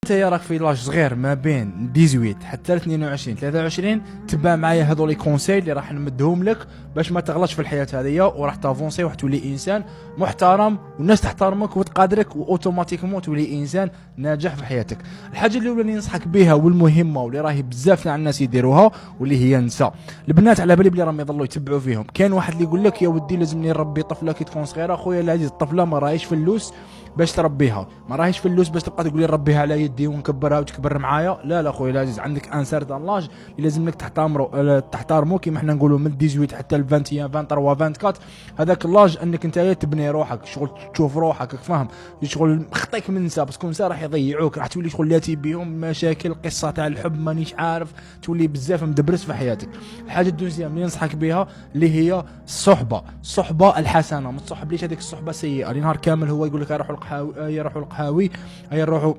انت يا راك في لاج صغير ما بين 18 حتى 22 23 تبع معايا هذو لي كونساي اللي راح نمدهم لك باش ما تغلطش في الحياه هذيا وراح تافونسي وراح تولي انسان محترم والناس تحترمك وتقادرك واوتوماتيكمون تولي انسان ناجح في حياتك. الحاجه الاولى اللي ننصحك بها والمهمه واللي راهي بزاف تاع الناس يديروها واللي هي نساء البنات على بالي بلي راهم يضلوا يتبعوا فيهم. كان واحد اللي يقول لك يا ودي لازمني نربي طفله كي تكون صغيره. خويا العزيز الطفله ما راهيش فلوس باش تربيها، ما راهيش فلوس باش تبقى تقول لي ربيها على يدي ونكبرها وتكبر معايا. لا لا خويا العزيز، عندك ان سارتان لاج اللي لازم لك تحترمه كيما حنا نقولوا من 18 حتى ل 21 23 24. هذاك اللاج انك انت تبني روحك، شغل تشوف روحك فاهم، شغل خطيك من نساء باسكو نساء راح يضيعوك، راح تولي شغل لاتي بهم مشاكل قصه تاع الحب مانيش عارف، تولي بزاف مدبرس في حياتك. الحاجه الدوزيام اللي ننصحك بها اللي هي الصحبه الحسنه، ما تصحبليش هذيك الصحبه السيئه اللي نهار كامل هو يقول لك روحوا القهاوي يروحوا القهاوي يروحوا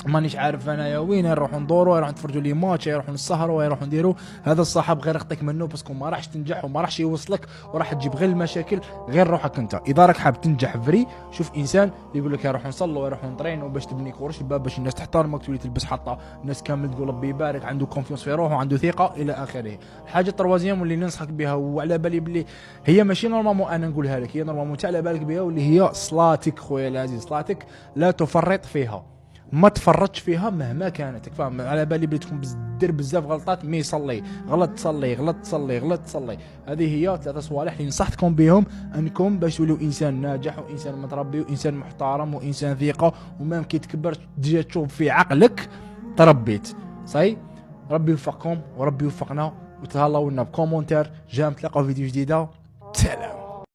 مانيش عارف انا يا وين نروحوا ندوروا، يروحوا نتفرجوا لي ماتش، يروحوا نسهروا، يروحوا نديروا. هذا الصاحب غير اخطيك منه باسكو ما راحش تنجح وما راحش يوصلك وراح تجيب غير المشاكل غير روحك انت. اذا راك حاب تنجح فري شوف انسان يقول لك يروحوا نصلوا يروحوا نطرينوا باش تبني كورش الباب باش الناس تحترمك تولي تلبس حطه الناس كامل تقول ربي يبارك، عنده كونفيونس في روحه عنده ثقه الى اخره. الحاجه التروازيام واللي ننصحك بها وعلى بالي بلي هي ماشي نورمالمون انا نقولها لك، هي نورمالمون على بالك بها واللي هي صلاتك خويا العزيز. صلاتك لا تفرط فيها، ما تفرطش فيها مهما كانت فاهم. على بالي بلي تكون دير بزاف غلطات مي صلي غلط تصلي غلط تصلي غلط تصلي. هذه هي ثلاثه صوالح اللي نصحتكم بهم انكم باش تولوا انسان ناجح وانسان متربي وانسان محترم وانسان ثقه ومام كي تكبر تجي تشوف في عقلك تربيت صاي. ربي يوفقكم وربي يوفقنا وتهلاو لنا بكومونتير. جا نتلاقاو فيديو جديده. سلام.